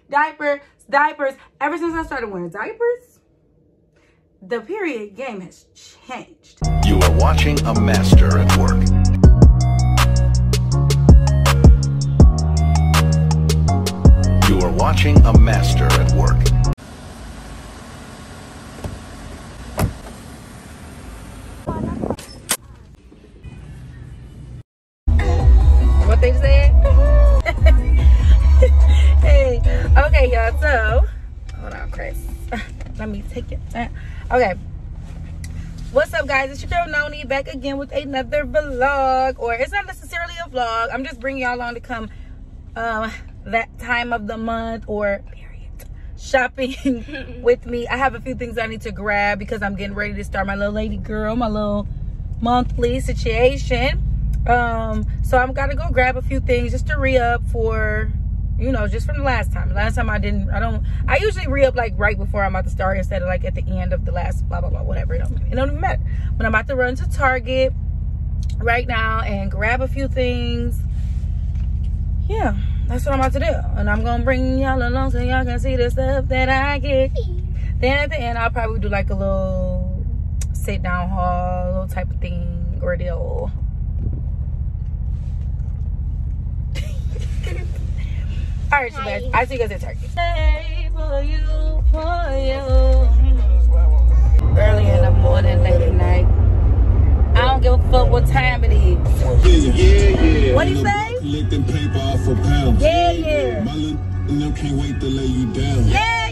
diapers. Ever since I started wearing diapers, the period game has changed. You are watching a master at work. You are watching a master at work. What they said? Hey, okay, y'all. So, hold on, Chris. Let me take it. Okay. What's up, guys? It's your girl Noni back again with another vlog, or it's not necessarily a vlog. I'm just bringing y'all along to come that time of the month or period shopping with me. I have a few things I need to grab because I'm getting ready to start my little lady girl, my little monthly situation. So I'm gotta go grab a few things just to re-up for, you know, just from the last time. Last time I usually re-up like right before I'm about to start instead of like at the end of the last blah blah blah, whatever. It don't even matter. But I'm about to run to Target right now and grab a few things. Yeah, that's what I'm about to do. And I'm gonna bring y'all along so y'all can see the stuff that I get. Then at the end I'll probably do like a little sit down haul, little type of thing, ordeal. All right, you guys. I see you guys at Target. Hey, for you. Early in the morning, late at night. I don't give a fuck what time it is. Yeah. What do you say? Collecting paper off a pound. Yeah. My little can't wait to lay you down. Yeah.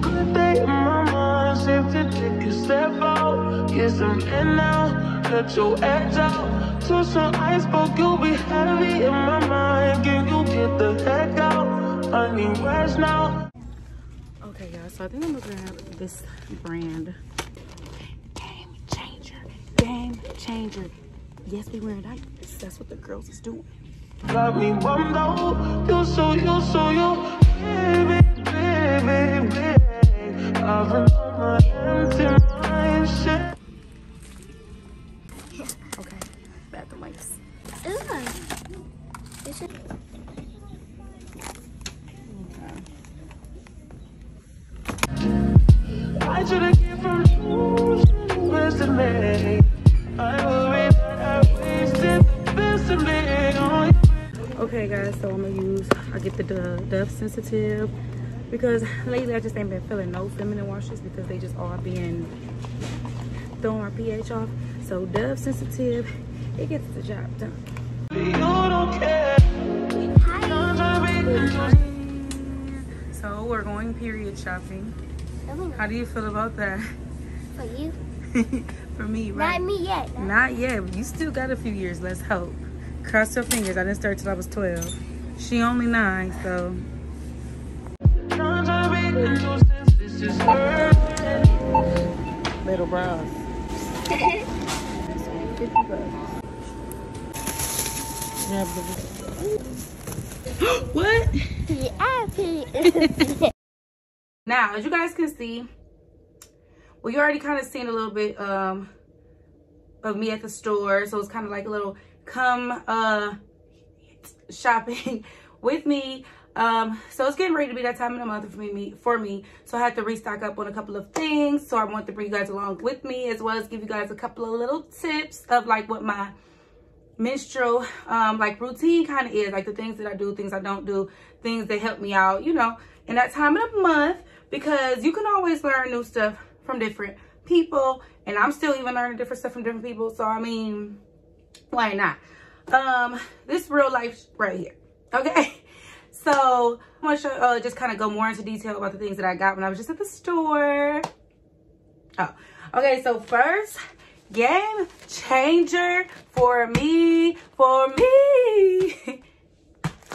Good day in my mind, safe to take a step out. Get some air now. Cut your edge out to some iceberg. You'll be heavy in my mind. Can you get the heck out? I need rest now. Okay, y'all. So I think I'm gonna grab this brand. Game changer. Yes, we wearing diapers. That's what the girls is doing. Got me bummed out. You so you. Baby. I've been on my empty mind. Shit. Okay, bathroom wipes. I should have given from you yesterday. I worry that I wasted the best of me on you. Okay, guys, so I get the Dove Sensitive because lately I just ain't been feeling no feminine washes because they just all been throwing my pH off. So Dove Sensitive, it gets the job done. You don't care. So we're going period shopping. How do you feel about that? For you? For me, right? Not me yet. Not yet. You still got a few years. Let's hope. Cross your fingers. I didn't start till I was 12. She only 9, so. Little bras. What? Now, as you guys can see, well, you already kind of seen a little bit of me at the store. So it's kind of like a little come shopping with me. So it's getting ready to be that time of the month for me. So I had to restock up on a couple of things. So I want to bring you guys along with me, as well as give you guys a couple of little tips of like what my menstrual like routine kind of is, like the things that I do, things I don't do, things that help me out, you know, in that time of the month, because you can always learn new stuff from different people, and I'm still even learning different stuff from different people. So I mean, why not? This real life right here. Okay. So I'm gonna show just kind of go more into detail about the things that I got when I was just at the store. Oh, okay. So first, game changer for me.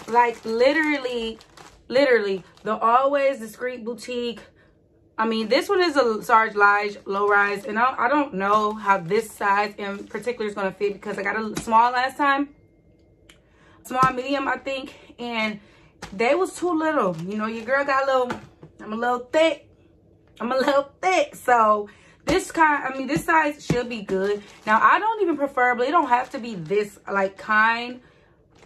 Like literally, the Always Discreet Boutique. I mean, this one is a large, low rise, and I don't know how this size in particular is gonna fit because I got a small last time, small, medium, I think, and they was too little. You know, your girl got a little, I'm a little thick. So this kind, I mean, this size should be good. Now, I don't even preferably, it don't have to be this, like, kind.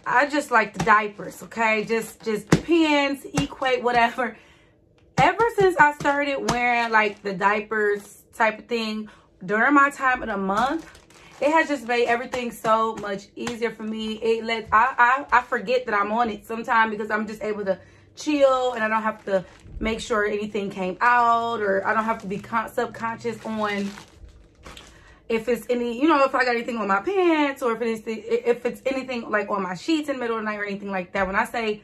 I just like the diapers, okay? Just pants, equate, whatever. Ever since I started wearing, like, the diapers type of thing during my time of the month, it has just made everything so much easier for me. It lets, I forget that I'm on it sometimes because I'm just able to chill and I don't have to make sure anything came out, or I don't have to be subconscious on if it's any, you know, if I got anything on my pants, or if it's anything like on my sheets in the middle of the night or anything like that. When I say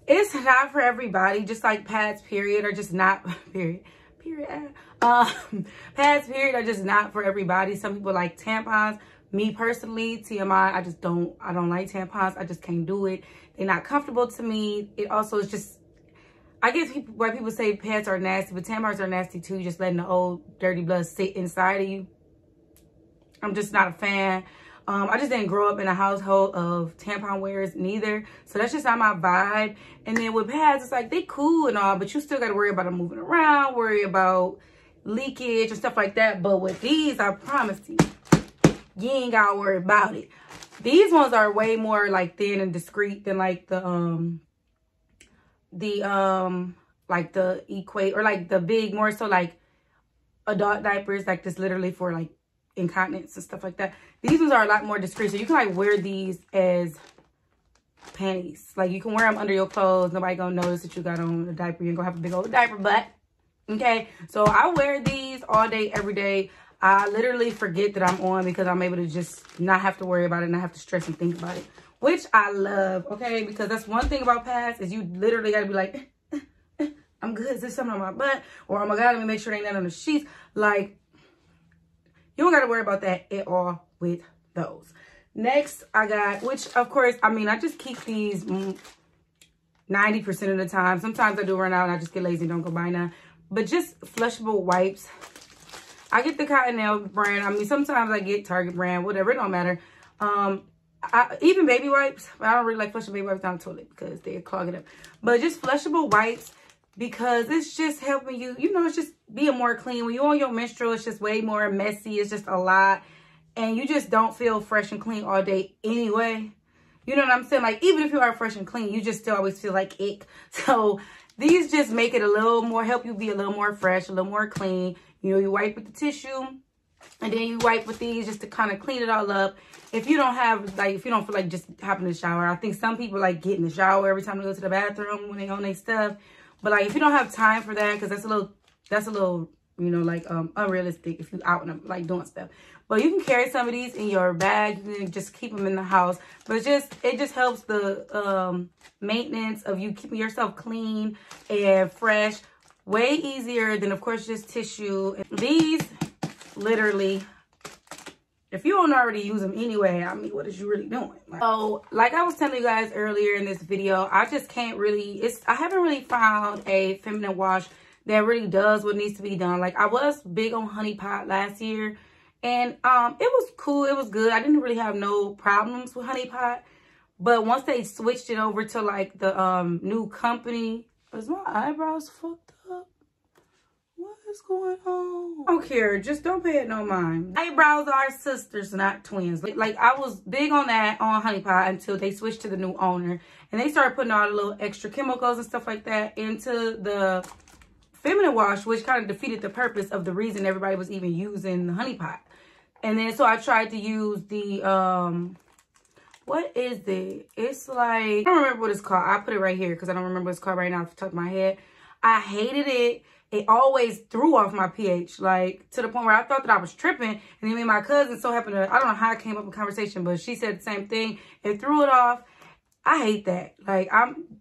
it's not for everybody, just like pads period, or just not period. Pads period are just not for everybody. Some people like tampons. Me personally, TMI, I don't like tampons. I just can't do it. They're not comfortable to me. It also is just, I guess why people say pads are nasty, but tampons are nasty too. Just letting the old dirty blood sit inside of you. I'm just not a fan. I just didn't grow up in a household of tampon wearers neither. So that's just not my vibe. And then with pads, it's like, they cool and all, but you still got to worry about them moving around, worry about leakage and stuff like that. But with these, I promise you ain't got to worry about it. These ones are way more like thin and discreet than like the like the equate, or like the big, more so like adult diapers, like this literally for like incontinence and stuff like that. These ones are a lot more discreet, so you can like wear these as panties. Like you can wear them under your clothes. Nobody gonna notice that you got on a diaper. You ain't gonna have a big old diaper butt. Okay, so I wear these all day, every day. I literally forget that I'm on because I'm able to just not have to worry about it, not have to stress and think about it, which I love. Okay, because that's one thing about pads, is you literally gotta be like, I'm good. Is there something on my butt? Or oh my god, let me make sure there ain't nothing on the sheets. Like, you don't got to worry about that at all with those. Next, I got, which of course, I mean, I just keep these 90% of the time. Sometimes I do run out and I just get lazy and don't go buy none. But just flushable wipes. I get the Cottonelle brand. I mean, sometimes I get Target brand, whatever. It don't matter. Even baby wipes. But I don't really like flushing baby wipes down the toilet because they clog it up. But just flushable wipes, because it's just helping you, you know, it's just being more clean. When you're on your menstrual, it's just way more messy. It's just a lot. And you just don't feel fresh and clean all day anyway. You know what I'm saying? Like, even if you are fresh and clean, you just still always feel like ick. So these just make it a little more, help you be a little more fresh, a little more clean. You know, you wipe with the tissue, and then you wipe with these just to kind of clean it all up. If you don't have, like, if you don't feel like just hopping in the shower. I think some people like get in the shower every time they go to the bathroom when they on their stuff. But like, if you don't have time for that, because that's a little, you know, like unrealistic if you out and like doing stuff. But you can carry some of these in your bag. You can just keep them in the house. But it just helps the maintenance of you keeping yourself clean and fresh. Way easier than, of course, just tissue. These, literally, if you don't already use them anyway, I mean, what is you really doing? So, like I was telling you guys earlier in this video, I just can't really, I haven't really found a feminine wash that really does what needs to be done. Like, I was big on Honey Pot last year, and it was cool, it was good. I didn't really have no problems with Honey Pot, but once they switched it over to like the new company, is my eyebrows fucked up? What is going on? I don't care, just don't pay it no mind. Eyebrows are sisters, not twins. Like, I was big on that on Honey Pot until they switched to the new owner, and they started putting all the little extra chemicals and stuff like that into the feminine wash, which kind of defeated the purpose of the reason everybody was even using the Honey Pot. And then so I tried to use the what is it? It's like, I don't remember what it's called. I put it right here because I don't remember what it's called right now off the top of my head. I hated it. It always threw off my pH, like to the point where I thought that I was tripping. And then me and my cousin so happened to, I don't know how I came up in conversation, but she said the same thing. It threw it off. I hate that. Like, I'm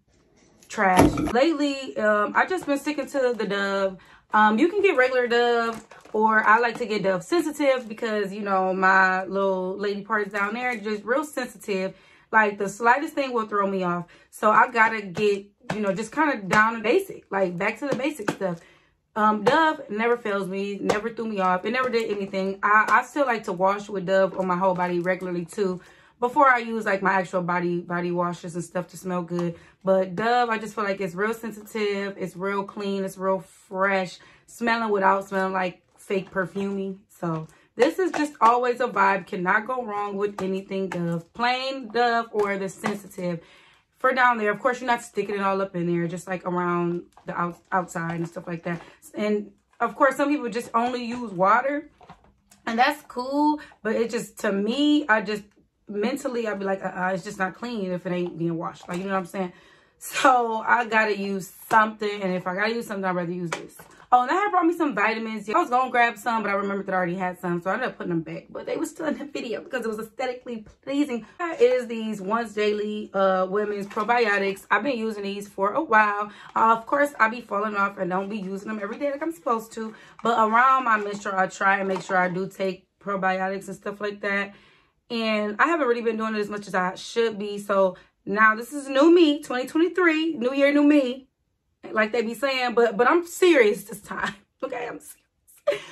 trash. Lately, I just been sticking to the Dove. You can get regular Dove, or I like to get Dove Sensitive because, you know, my little lady parts down there are just real sensitive. Like, the slightest thing will throw me off. So I gotta get, you know, just kind of down to basic, like back to the basic stuff. Dove never fails me, never threw me off. It never did anything. I still like to wash with Dove on my whole body regularly too, before I use like my actual body washes and stuff to smell good. But Dove, I just feel like it's real sensitive, it's real clean, it's real fresh, smelling without smelling like fake perfumey. So this is just always a vibe. Cannot go wrong with anything Dove. Plain Dove or the Sensitive. For down there, of course, you're not sticking it all up in there, just like around the outside and stuff like that. And of course, some people just only use water, and that's cool. But it just, to me, I just mentally, I'd be like, it's just not clean if it ain't being washed. Like, you know what I'm saying? So I gotta use something, and if I gotta use something, I'd rather use this. Oh, and I had brought me some vitamins. I was gonna grab some, but I remembered that I already had some, so I ended up putting them back. But they were still in the video because it was aesthetically pleasing. That is these Once Daily women's probiotics. I've been using these for a while. Of course, I be falling off and don't be using them every day like I'm supposed to. But around my menstrual, I try and make sure I do take probiotics and stuff like that. And I haven't really been doing it as much as I should be. So now this is new me, 2023, new year, new me. Like they be saying, but I'm serious this time. Okay, I'm serious.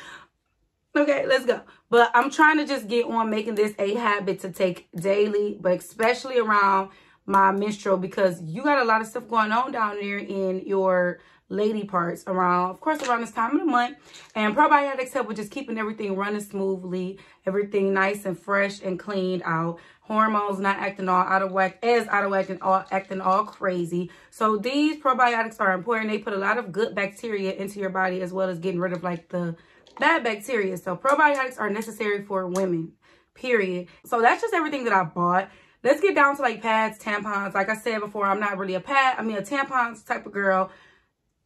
Okay, let's go. But I'm trying to just get on making this a habit to take daily, but especially around my menstrual, because you got a lot of stuff going on down there in your lady parts around, of course, around this time of the month. And probiotics help with just keeping everything running smoothly, everything nice and fresh and cleaned out. Hormones not acting all out of whack, and acting all crazy. So these probiotics are important. They put a lot of good bacteria into your body, as well as getting rid of like the bad bacteria. So probiotics are necessary for women, period. So that's just everything that I bought. Let's get down to like pads, tampons. Like I said before, I'm not really a tampons type of girl.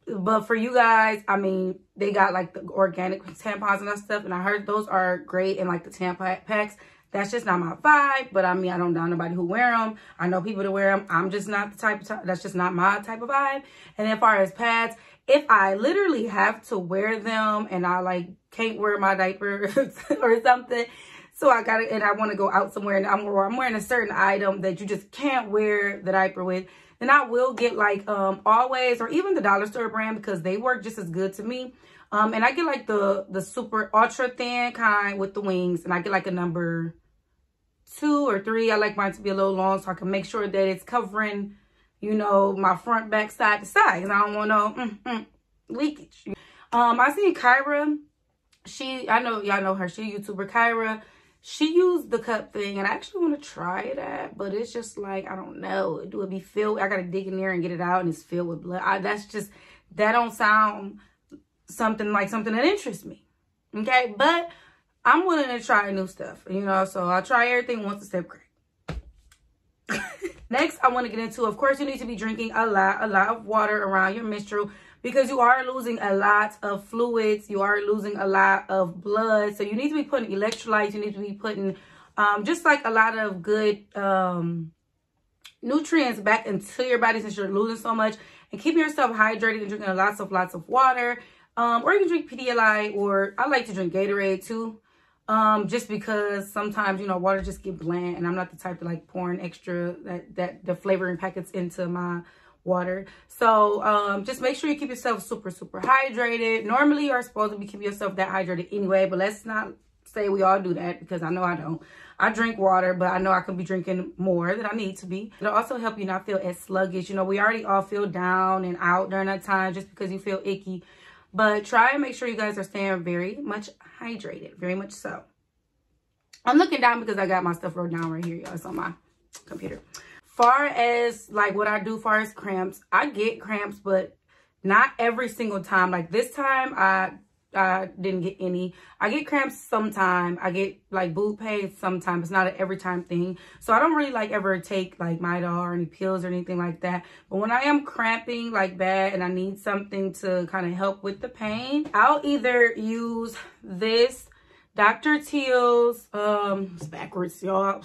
But for you guys, I mean, they got like the organic tampons and that stuff. And I heard those are great in like the tampon packs. That's just not my vibe. But I mean, I don't doubt nobody who wear them. I know people that wear them. I'm just not the type of, that's just not my type of vibe. And as far as pads, if I literally have to wear them and I like can't wear my diaper or something, so I got it, and I want to go out somewhere and I'm wearing a certain item that you just can't wear the diaper with, then I will get like Always, or even the dollar store brand, because they work just as good to me. And I get like the super ultra thin kind with the wings, and I get like a number 2 or 3. I like mine to be a little long so I can make sure that it's covering, you know, my front, back, side to side, because I don't want no leakage. I seen Kyra. I know y'all know her. She a YouTuber, Kyra. She used the cup thing, and I actually want to try that, but it's just like, I don't know. Do it be filled? I got to dig in there and get it out, and it's filled with blood. That don't sound something that interests me. Okay, but I'm willing to try new stuff, you know, so I'll try everything once a step great. Next, I want to get into, of course, you need to be drinking a lot of water around your menstrual, because you are losing a lot of fluids. You are losing a lot of blood. So you need to be putting electrolytes. You need to be putting just like a lot of good nutrients back into your body, since you're losing so much. And keeping yourself hydrated and drinking lots of water. Or you can drink Pedialyte, or I like to drink Gatorade too. Just because sometimes, you know, water just get bland, and I'm not the type to like pouring extra the flavoring packets into my water. So just make sure you keep yourself super hydrated. Normally you are supposed to be keeping yourself that hydrated anyway, but let's not say we all do that, because I know I don't. I drink water, but I know I could be drinking more than I need to be. It'll also help you not feel as sluggish. You know, we already all feel down and out during that time just because you feel icky. But try and make sure you guys are staying very much hydrated, very much so. I'm looking down because I got my stuff wrote down right here, y'all. It's on my computer. Far as like what I do far as cramps, I get cramps, but not every single time. Like this time, I didn't get any. I get cramps sometime. I get like boob pain sometimes. It's not an every time thing. So I don't really like ever take like Midol or any pills or anything like that. But when I am cramping like bad and I need something to kind of help with the pain, I'll either use this Dr. Teal's, it's backwards, y'all.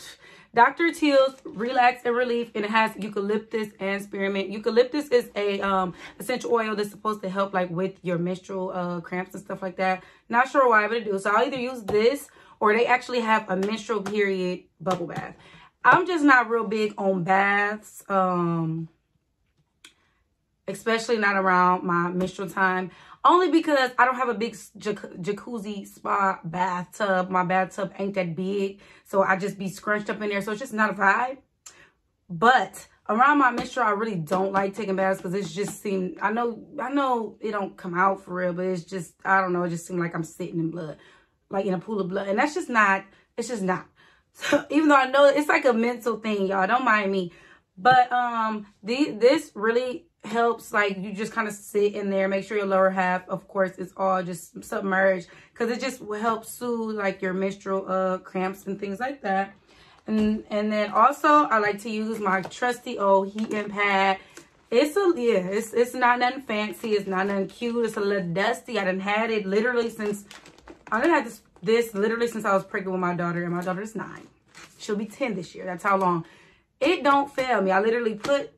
Dr. Teal's Relax and Relief, and it has eucalyptus and spearmint. Eucalyptus is a essential oil that's supposed to help like with your menstrual cramps and stuff like that. Not sure why, but it do. So I'll either use this, or they actually have a menstrual period bubble bath. I'm just not real big on baths, especially not around my menstrual time. Only because I don't have a big jacuzzi spa bathtub. My bathtub ain't that big. So I just be scrunched up in there. So it's just not a vibe. But around my menstrual, I really don't like taking baths because it's just seem, I know it don't come out for real, but it's just, I don't know, it just seems like I'm sitting in blood, like in a pool of blood. And that's just not, it's just not. So even though I know it's like a mental thing, y'all, don't mind me. But this really helps, like, you just kind of sit in there, make sure your lower half, of course, is all just submerged, because it just will help soothe like your menstrual cramps and things like that. And then also I like to use my trusty old heating pad. It's not nothing fancy, it's not nothing cute, it's a little dusty. I done had it literally since I done had this literally since I was pregnant with my daughter, and my daughter is 9. She'll be 10 this year. That's how long. It don't fail me. I literally turn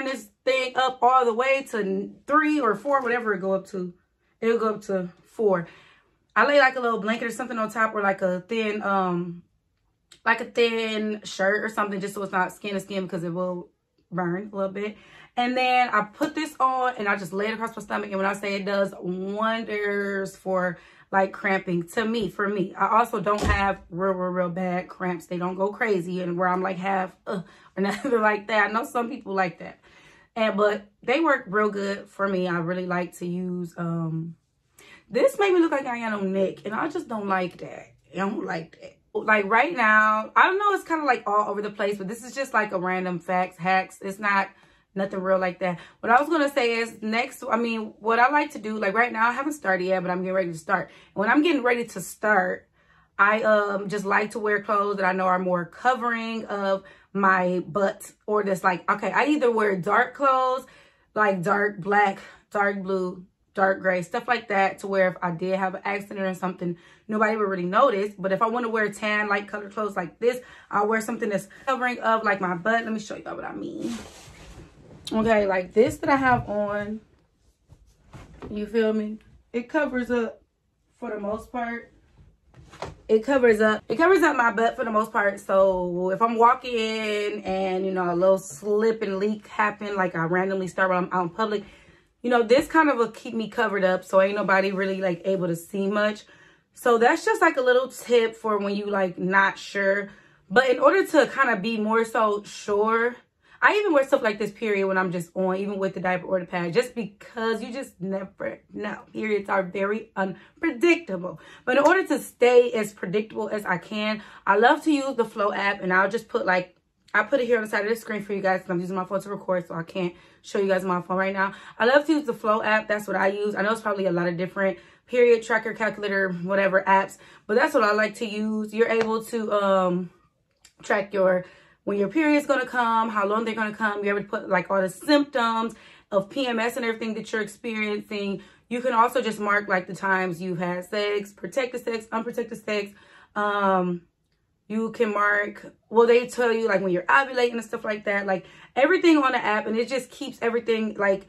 this thing up all the way to 3 or 4, whatever it go up to. It'll go up to 4. I lay like a little blanket or something on top, or like a thin shirt or something, just so it's not skin to skin, because it will burn a little bit. And then I put this on and I just lay it across my stomach. And when I say it does wonders for like cramping, for me. I also don't have real bad cramps. They don't go crazy and where I'm like half or nothing like that. I know some people like that. But they work real good for me. I really like to use, this made me look like I got no neck, and I just don't like that. I don't like that. Like right now, I don't know, it's kind of like all over the place, but this is just like a random hacks. It's not nothing real like that. What I was going to say is what I like to do, like right now, I haven't started yet, but I'm getting ready to start. And when I'm getting ready to start, I just like to wear clothes that I know are more covering of my butt, or just like, okay, I either wear dark clothes, like dark black, dark blue, dark gray, stuff like that, to where if I did have an accident or something, nobody would really notice. But if I want to wear tan, light colored clothes like this, I'll wear something that's covering of like my butt. Let me show you what I mean. Okay, like this that I have on, you feel me? It covers up for the most part. It covers up my butt for the most part. So if I'm walking and, you know, a little slip and leak happen, like I randomly start when I'm out in public, you know, this kind of will keep me covered up, so ain't nobody really like able to see much. So that's just like a little tip for when you like not sure. But in order to kind of be more so sure, I even wear stuff like this, period, when I'm just on, even with the diaper or the pad, just because you just never know. Periods are very unpredictable. But in order to stay as predictable as I can, I love to use the Flow app, and I'll just put like, I put it here on the side of the screen for you guys because I'm using my phone to record, so I can't show you guys my phone right now. I love to use the Flow app. That's what I use. I know it's probably a lot of different period tracker, calculator, whatever apps, but that's what I like to use. You're able to track when your period's going to come, how long they're going to come. You're able to put like all the symptoms of PMS and everything that you're experiencing. You can also just mark like the times you've had sex, protected sex, unprotected sex. You can mark, well, they tell you like when you're ovulating and stuff like that, like everything on the app, and it just keeps everything like,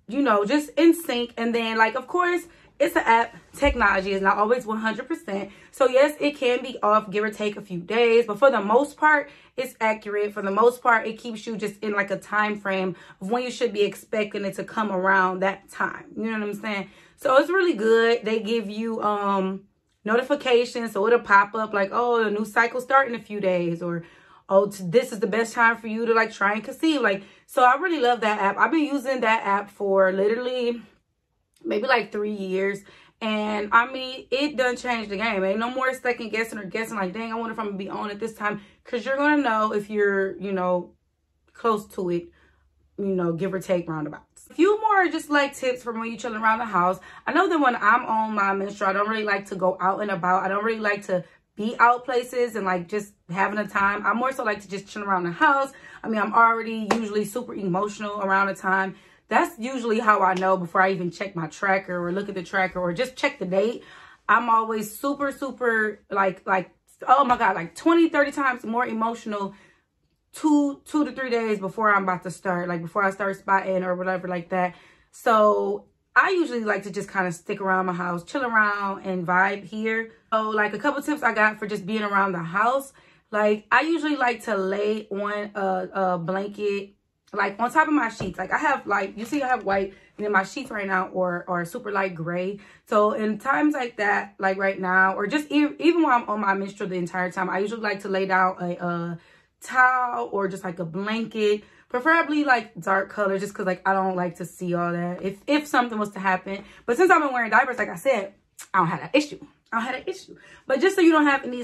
you know, just in sync. And then like, of course, it's an app. Technology is not always 100%. So yes, it can be off, give or take a few days, but for the most part, it's accurate. For the most part, it keeps you just in like a time frame of when you should be expecting it to come around that time. You know what I'm saying? So it's really good. They give you notifications, so it'll pop up like, oh, the new cycle start in a few days, or oh, this is the best time for you to like try and conceive. Like, so I really love that app. I've been using that app for literally maybe like 3 years, and I mean, it done changed the game. Ain't no more second guessing or guessing like, dang, I wonder if I'm gonna be on at this time, because you're gonna know if you're, you know, close to it, you know, give or take roundabouts. A few more just like tips from when you're chilling around the house. I know that when I'm on my menstrual, I don't really like to go out and about. I don't really like to be out places and like just having a time. I more so like to just chill around the house. I mean, I'm already usually super emotional around the time. That's usually how I know before I even check my tracker or look at the tracker or just check the date. I'm always super like, oh my God, like 20, 30 times more emotional 2 to 3 days before I'm about to start, like before I start spotting or whatever like that. So I usually like to just kind of stick around my house, chill around and vibe here. So like a couple tips I got for just being around the house. Like I usually like to lay on a blanket, like on top of my sheets. Like I have like, you see I have white, and then my sheets right now are super light gray. So in times like that, like right now, or just even when I'm on my menstrual the entire time, I usually like to lay down a towel or just like a blanket, preferably like dark color, just because like I don't like to see all that if something was to happen. But since I've been wearing diapers, like I said, I don't have that issue. But just so you don't have any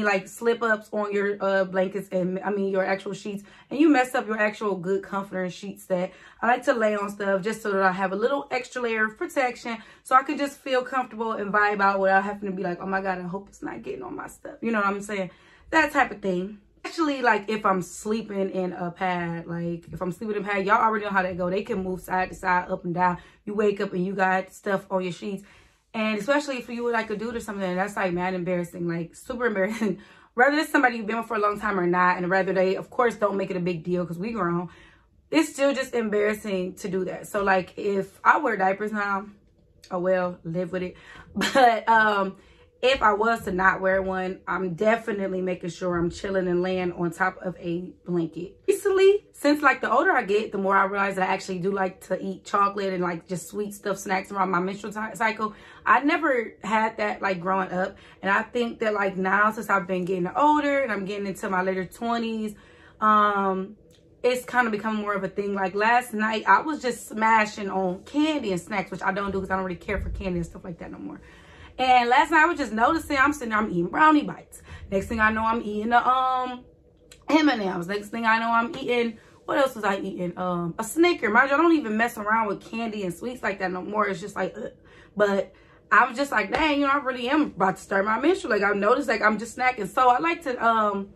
like slip ups on your blankets and your actual sheets, and you mess up your actual good comforter and sheets, that I like to lay on stuff just so that I have a little extra layer of protection, so I can just feel comfortable and vibe out without having to be like, oh my god, I hope it's not getting on my stuff. You know what I'm saying? That type of thing. Actually, like if I'm sleeping in a pad, y'all already know how that go. They can move side to side, up and down. You wake up and you got stuff on your sheets. And especially if you were like a dude or something, that's like mad embarrassing, like super embarrassing. Whether it's somebody you've been with for a long time or not, and whether they, of course, don't make it a big deal because we grown, it's still just embarrassing to do that. So like if I wear diapers now, oh well, live with it. But if I was to not wear one, I'm definitely making sure I'm chilling and laying on top of a blanket. Recently, since like the older I get, the more I realize that I actually do like to eat chocolate and like just sweet stuff, snacks around my menstrual cycle. I never had that like growing up. And I think that like now, since I've been getting older and I'm getting into my later 20s, it's kind of become more of a thing. Like last night, I was just smashing on candy and snacks, which I don't do because I don't really care for candy and stuff like that no more. And last night I was just noticing, I'm sitting there, I'm eating brownie bites. Next thing I know, I'm eating the M&Ms. Next thing I know, I'm eating, what else was I eating? A Snicker. Mind you, I don't even mess around with candy and sweets like that no more. It's just like, but I was just like, dang, you know, I really am about to start my menstrual. Like I've noticed, like I'm just snacking. So I like to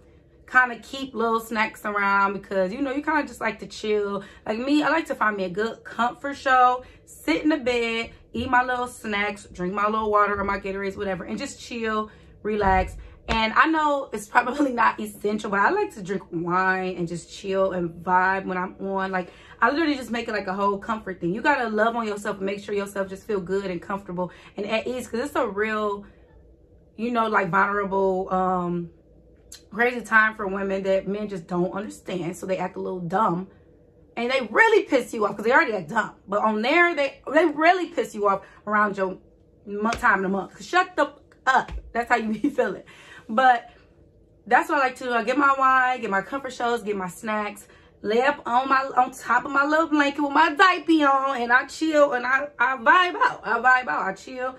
kind of keep little snacks around because, you know, you kind of just like to chill. Like me, I like to find me a good comfort show, sit in the bed, eat my little snacks, drink my little water or my Gatorades, whatever, and just chill, relax. And I know it's probably not essential, but I like to drink wine and just chill and vibe when I'm on. Like, I literally just make it like a whole comfort thing. You got to love on yourself and make sure yourself just feel good and comfortable and at ease, because it's a real, you know, like vulnerable, crazy time for women that men just don't understand. So they act a little dumb. And they really piss you off because they already act dumb. But on there, they really piss you off around your time of the month. Shut the up. That's how you be feeling. But that's what I like to do. I get my wine, get my comfort shows, get my snacks, lay up on top of my little blanket with my diaper on, and I chill and I vibe out. I chill.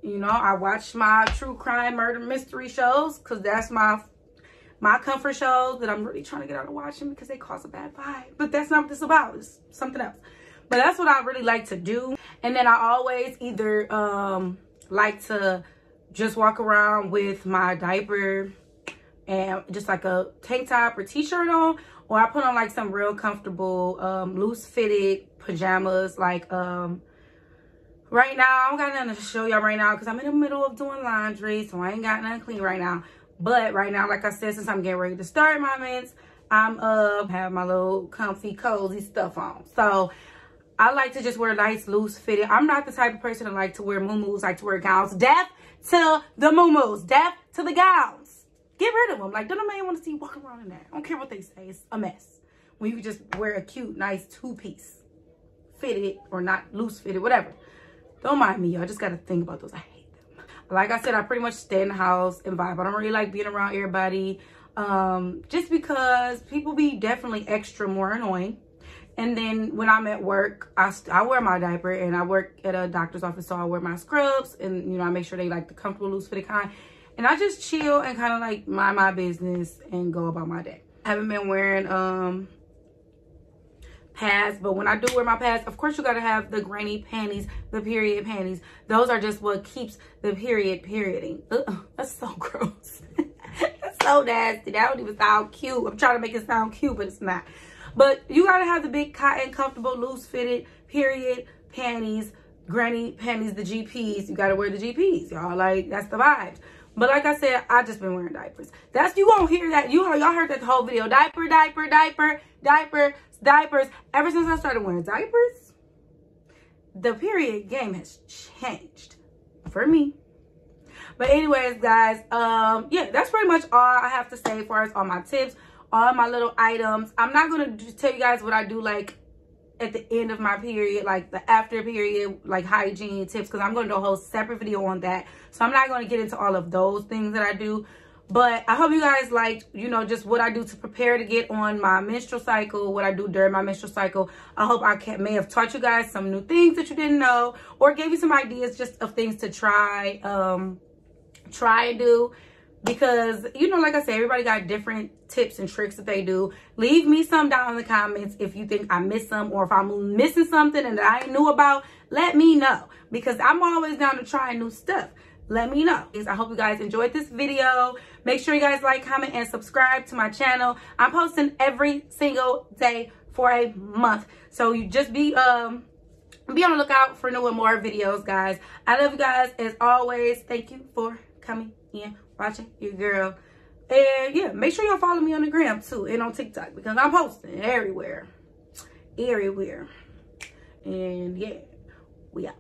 You know, I watch my true crime murder mystery shows because that's my comfort shows that I'm really trying to get out of watching because they cause a bad vibe. But that's not what this is about. It's something else. But that's what I really like to do. And then I always either like to just walk around with my diaper and just like a tank top or t-shirt on, or I put on like some real comfortable loose fitted pajamas. Like right now, I don't got nothing to show y'all right now because I'm in the middle of doing laundry, so I ain't got nothing clean right now. But right now, like I said, since I'm getting ready to start my mens, I'm have my little comfy, cozy stuff on. So I like to just wear nice, loose fitted. I'm not the type of person that like to wear muumuus, like to wear gowns. Death to the muumuus, death to the gowns. Get rid of them. Like, don't a man want to see you walking around in that? I don't care what they say. It's a mess. When you can just wear a cute, nice two-piece, fitted or not loose fitted, whatever. Don't mind me, y'all. Just got to think about those. I hate them. Like I said, I pretty much stay in the house and vibe. I don't really like being around everybody. Just because people be definitely extra more annoying. And then when I'm at work, I wear my diaper, and I work at a doctor's office, so I wear my scrubs, and you know, I make sure they like the comfortable loose fitted kind. And I just chill and kind of like mind my business and go about my day. I haven't been wearing pads, but when I do wear my pads, of course you gotta have the granny panties, the period panties. Those are just what keeps the perioding. That's so gross. That's so nasty. That don't even sound cute. I'm trying to make it sound cute, but it's not. But you gotta have the big cotton, comfortable, loose fitted period panties, granny panties, the GPs. You gotta wear the GPs, y'all. Like, that's the vibes. But like I said, I just been wearing diapers. That's, you won't hear that. Y'all heard that the whole video. Diaper, diaper, diaper, diaper, diapers. Ever since I started wearing diapers, the period game has changed for me. But anyways, guys, yeah, that's pretty much all I have to say as far as all my tips, all my little items. I'm not going to tell you guys what I do like at the end of my period, like the after period, like hygiene tips, because I'm going to do a whole separate video on that. So I'm not going to get into all of those things that I do. But I hope you guys liked, you know, just what I do to prepare to get on my menstrual cycle, what I do during my menstrual cycle. I hope I may have taught you guys some new things that you didn't know, or gave you some ideas just of things to try and do. Because, you know, like I said, everybody got different tips and tricks that they do. Leave me some down in the comments if you think I missed some, or if I'm missing something and that I ain't knew about. Let me know, because I'm always down to try new stuff. Let me know. I hope you guys enjoyed this video. Make sure you guys like, comment, and subscribe to my channel. I'm posting every single day for a month. So you just be on the lookout for new and more videos, guys. I love you guys as always. Thank you for coming in, watching your girl. And yeah, make sure y'all follow me on the gram too, and on TikTok, because I'm posting everywhere. And yeah, we out.